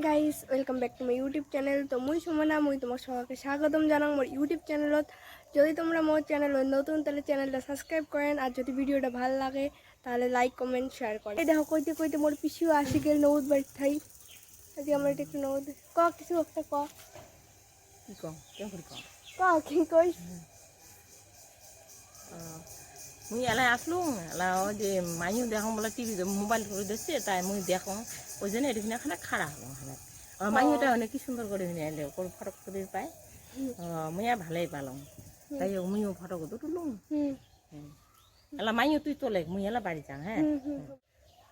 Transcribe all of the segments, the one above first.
Guys welcome back to my YouTube channel. তো মই সুমনা, মই তোমাক সবাইকে স্বাগতম জানাং মোর ইউটিউব চ্যানেলত। যদি তোমরা মোর চ্যানেলত নতুন তাহলে চ্যানেলটা সাবস্ক্রাইব করেন, আর যদি ভিডিওটা ভালো লাগে তাহলে লাইক কমেন্ট শেয়ার করেন। এই দেখো কইতে কইতে মোর পিছিও আসি গেল নৌদ বাড়ি থাই। আজকে আমরা একটু নৌদ কিছু একটা কি কই মুই এলাই আসলুম এলা যে মাইও দেখো বলে টিভি মোবাইল করে দিচ্ছে তাই মুই দেখো ওই জন্য এটি এখানে খাড়া হলো এখানে মাইওটা অনেক কি সুন্দর করে এলে ফটো করে পাই মুই ভালোই পালাম তাই মুইও ফটো করে তুলুম এলা মাইও তুই তোলে মুই এলা বাড়ি যা। হ্যাঁ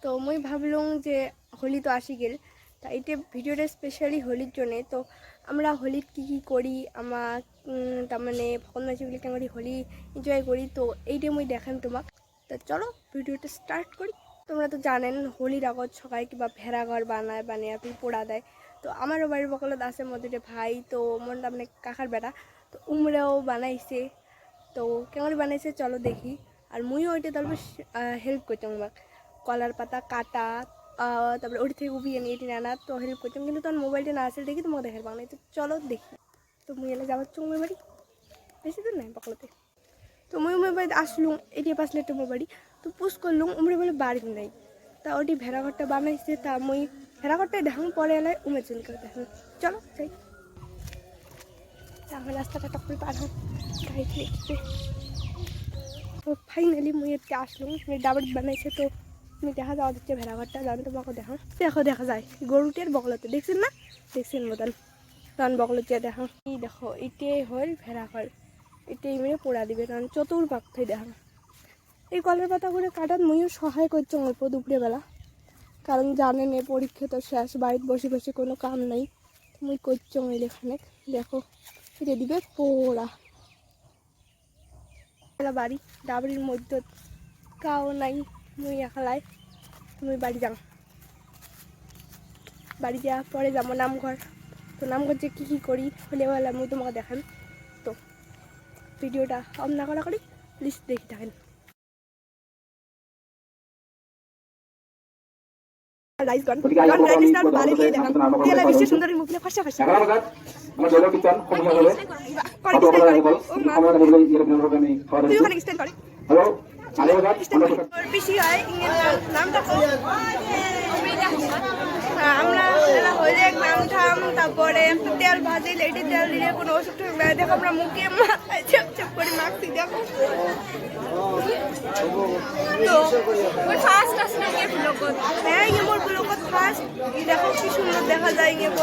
তো মুই ভাবলুম যে হোলি তো আসি গেল, তা এটা ভিডিওটা স্পেশালি হোলির জন্যে। তো আমরা হোলির কী করি, আমার তার মানে ভগবান মাসিগুলি কেমন হোলি এনজয় করি, তো এইটা মুই দেখান তোমাক। তো চলো ভিডিওটা স্টার্ট করি। তোমরা তো জানেন হোলির আগত সবাই কিংবা ভেড়া ঘর বানিয়ে তুই পোড়া দেয়। তো আমারও বাড়ির বকলত আছে মধ্যে ভাই, তো মন তার মানে কাকার বেটা, তো উমরাও বানাইছে। তো কেমন বানাইছে চলো দেখি। আর মুইও ওইটা তারপর হেল্প করতাম আমাকে কলার পাতা কাটা, তারপরে ওটি থেকে উবিয়ে নিয়ে এটি আনা, তো হেল্প করতাম। কিন্তু তখন মোবাইলটা না আসলে দেখি তোমাকে দেখার বাংলায়। তো চলো দেখি। তো মুই এলে যাবার চুমের বাড়ি, বেশি দূর নাই বকলতে। তো মুই উমের বাড়িতে আসলুম, এটি পাশলে একটা মোর বাড়ি। তো পুষ করলুম উমরে বলে বাড়ি নাই, তা ওটি ভেড়াঘরটা বানাইছে। তা মুই ভেড়াঘরটাই দেখাম, পরে এলাই উমের চুল করে দেখাম। চলো যাই। তাহলে রাস্তাটা টকরে পার হোক গাড়ি থেকে। তো ফাইনালি মুই এতে আসলুম, ডাবর বানাইছে। তো তুমি দেখা যাওয়া দিচ্ছে ভেড়াঘরটা, জানো তোমাকে দেখা যায় গরুটের বকলতে, দেখছেন না? দেখছেন মতন তখন বকলতে দেখা। এই দেখো এটাই হল ভেড়াঘর, এটাই মেরে পোড়া দিবে কারণ চতুর পাক্ষই দেখা। এই কলের পাতাগুলো কাটাত মুইও সহায় করছি অল্প দুপুরে বেলা, কারণ জানেন এ পরীক্ষা তো শেষ, বাড়িতে বসে বসে কোনো কাম নাই। মুই করছি এখানে দেখো এটা দিবে পোড়া বাড়ি ডাবরির মধ্যে কাও নাই। মুই একালাই তুমি বাড়ি যাও, বাড়ি যাওয়ার পরে যাবো নামঘর। তো নামঘর যে কী করি হলে বলে আমি তোমাকে দেখান। তো ভিডিওটা অন না করা করি প্লিজ দেখে থাকেন। বিশ্বের সুন্দরী মুখ ফর্সা ফর্সা পিসি হয় নামটা আমরা হলে নাম ঠাম, তারপরে একটা তেল ভাজি লেটে তেল দিলে কোনো ওষুধ দেখো আমরা মুখে মাথায় চাপ চাপ করে মাখছি দেখো। তো ফার্স্ট আসলে হ্যাঁ মোর ব্লগত ফার্স্ট দেখো কি সুন্দর দেখা যায় গেব।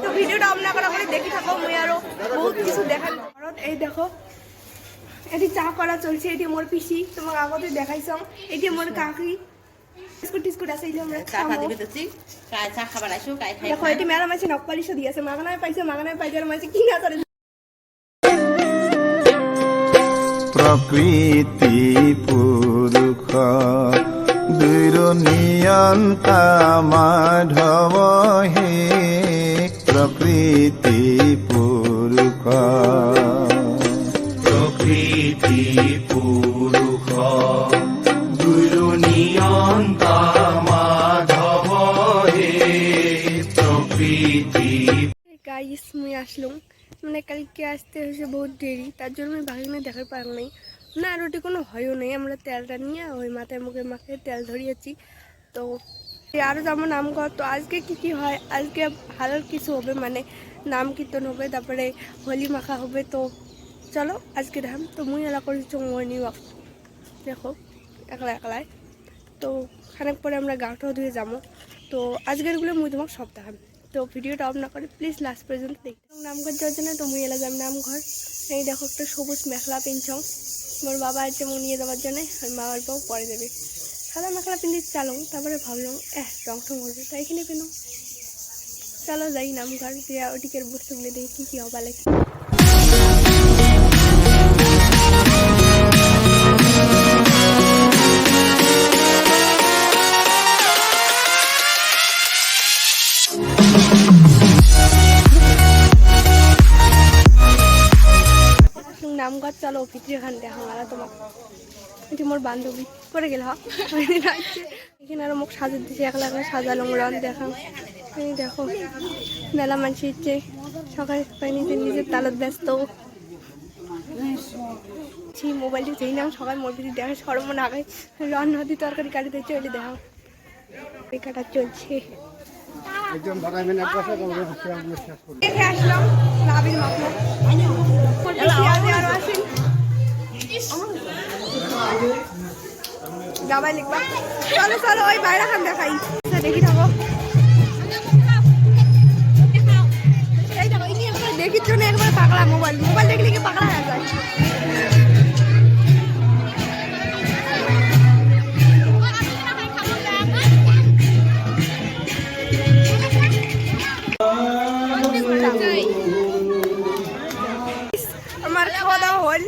তো ভিডিওটা আপনার করা করে দেখি থাকো, মুই আরো বহুত কিছু দেখান। এই দেখো এটি চা করা চলছে, এটি মোর পিসি তোমার আগতে দেখাইছ, এটি মোর কাকি বিস্কুট আছে। দেখো এটি মেলা মাঝে নকপালিশও দিয়েছে, মাগনায় পাইছে মাঝে কি না করে। প্রকৃতি পুরুষ দুইর নিয়ন্তা মাধব হে প্রকৃতি পুরুষ প্রকৃতি পুরুষ দুইর নিয়ন্তা মাধব হে প্রকৃতি। গাইস মুই আসলুম, মানে কালকে আসতে হয়েছে বহুত দেরি, তার জন্য আমি ভাগিনে দেখার পার নাই না। আর ওটি কোনো হয়ও নেই, আমরা তেলটা নিয়ে ওই মাথায় মুখে মাখে তেল ধরিয়েছি। তো আরও যেমন নামঘর। তো আজকে কি হয়, আজকে ভালো কিছু হবে, মানে নাম কীর্তন হবে, তারপরে হোলি মাখা হবে। তো চলো আজকে দেখাম। তো মুই এলা করেছি মর্নিং ওয়াক, দেখো একলাই। তো খানিক পরে আমরা গাটাও ধুয়ে যাবো। তো আজকেরগুলো মুই তোমাকে সব দেখাম। তো ভিডিওটা অফ না করে প্লিজ লাস্ট পর্যন্ত দেখি। নামঘর যাওয়ার জন্য তো মুই এলা যাম নামঘর। এই দেখো একটা সবুজ মেখলা পিনছং, মোর বাবা আছে মুখ নিয়ে যাওয়ার জন্য, আর মা অল্প পরে দেবে। সাদা মেখলা পিন্দি চালং, তারপরে ভাবলাম রং ঠং করবে, তাই কিনে পেলাম। চলো যাই নামঘর, যে ওটিকের বস্তুগুলো দেখি কী হবা লাগে। নামঘর চলো ভিতরে খান দেখা তোমার এটি মোর বান্ধবী করে গেল এখানে আরো মুখ সাজা দিচ্ছে একলা একলা সাজালং রন দেখাম এই দেখো মেলা মানুষ ইচ্ছে সকালে নিজের নিজের তালত ব্যস্ত মোবাইলটি যেই নাম সবাই মোর ভিতরে দেখা সরম না আগে রন নদী তরকারি কাটিতে চলে দেখো কাটা চলছে দেখে আসলাম নাবির মাখো আরো আসেন গাবাই লিখবা চলো চলো ওই বাইরে খান দেখাই দেখি থাকো এই দেখো ইনি একবার দেখির জন্য একবার পাগলা মোবাইল মোবাইল দেখলে কি পাগলা হয়ে যায় আমার খাওয়া দাওয়া হল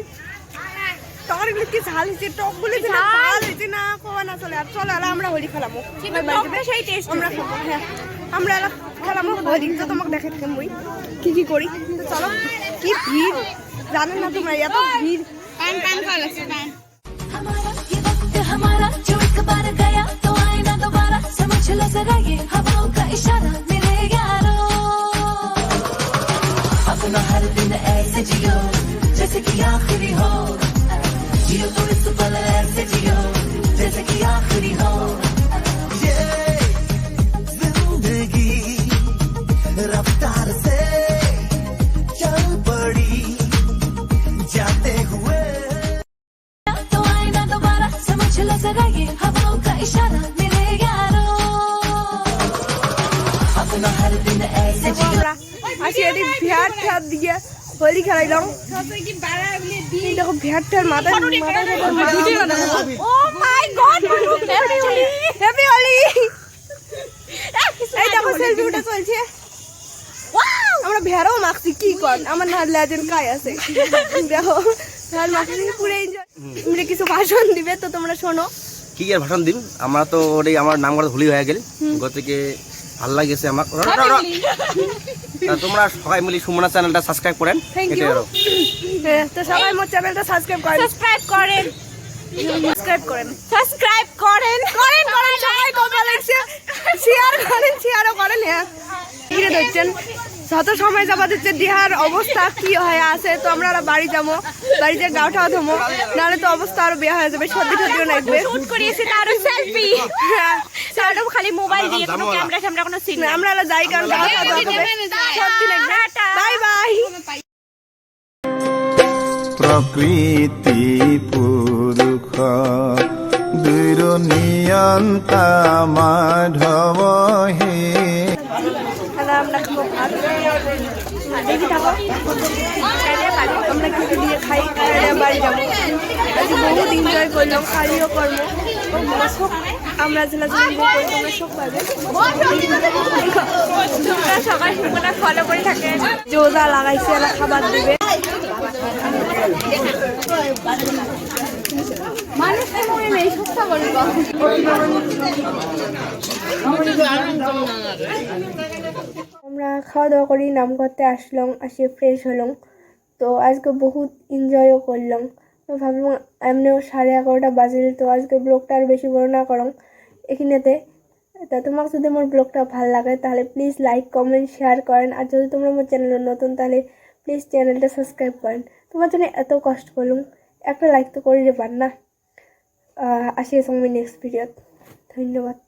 তরকারিগুলো কি ঝাল হয়েছে টকগুলো যে না ঝাল হয়েছে না খাওয়া না চলে আর চলো আমরা হোলি খেলামো সেই টেস্ট আমরা খাবো হ্যাঁ আমরা খেলামো হোলি তো তোমাকে দেখে থাকেন বই কি কি করি তো চলো কি ভিড় জানেন না তোমরা এত ভিড় हमारा जो एक बार गया तो आए ना दोबारा समझ लो जरा ये हवाओं का इशारा मेरे यारो अपना हर दिन ऐसे जियो जैसे कि आखिरी हो जियो तो इस पल ऐसे जियो जैसे कि आखिरी हो ये जिंदगी रफ्तार से चल पड़ी जाते हुए तो आए ना दोबारा समझ लो जरा ये हवाओं का इशारा मेरे यारो अपना हर दिन ऐसे जियो আসি এটি ভ্যাট ঠ্যাট দিয়ে হোলি খেলাইলাম দেখো ভ্যাট ঠ্যাট মাথা oh my God happy Holi happy Holi এই দেখো সেলফি উঠে চলছে আমরা ভেড়াও মাখছি কি কর আমার না লেজের কাজ আছে দেখো ভেড়া মাখছি পুরো এনজয় তুমি কিছু ভাষণ দিবে তো তোমরা শোনো কি আর ভাষণ দিম আমরা তো ওটাই আমার নাম করে হোলি হয়ে গেল গতকে ভাল লাগেছে আমার তোমরা সবাই মিলে সুমনা চ্যানেলটা সাবস্ক্রাইব করেন থ্যাংক ইউ তো সবাই মোর চ্যানেলটা সাবস্ক্রাইব করেন সাবস্ক্রাইব করেন সবাই কমেন্ট লাগছে শেয়ারও করেন হ্যাঁ ঘিরে ধরছেন যত সময় যাবা দিচ্ছে দিহার অবস্থা কি হয়ে আছে তো আমরা বাড়ি যাবো বাড়িতে গাউটা ধমো নাহলে তো অবস্থা আরো বেয়া হয়ে যাবে সর্দি ঠর্দিও লাগবে শুট করিয়েছি তারও সেলফি হ্যাঁ সেটাও খালি মোবাইল দিয়ে কোনো ক্যামেরা কোনো সিন না, আমরা যাই কারণ গাউটা ধোয়া হবে সর্দি লাগবে বাই বাই প্রকৃতি পুরুষ দুইর নিয়ন্তা মাধব হে আমরা খাবো ভাত দেখি থাকো আমরা কিছু দিয়ে খাই বাড়ি যাবো আজকে বহুত এনজয় করলাম খাইও কর্ম আমরা ঝেলাঝুলি করি তোমরা সব পাবে তোমরা সবাই সুমনা ফলো করে থাকে জোজা লাগাইছে এরা খাবার দিবে মানুষ মনে নেই সস্তা বলবো আমরা খাওয়া দাওয়া করি নাম করতে আসলাম আসে ফ্রেশ হলাম তো আজকে বহুত এনজয়ও করলাম তো ভাবলাম এমনিও 11:30 বাজে তো আজকে ব্লগটা আর বেশি বড় না করলাম এখানেতে তা তোমাকে যদি আমার ব্লগটা ভালো লাগে তাহলে প্লিজ লাইক কমেন্ট শেয়ার করেন আর যদি তোমরা আমার চ্যানেলে নতুন তাহলে প্লিজ চ্যানেলটা সাবস্ক্রাইব করেন তোমার জন্য এত কষ্ট করলাম একটা লাইক তো করে পার না আসি সঙ্গে নেক্সট ভিডিও ধন্যবাদ।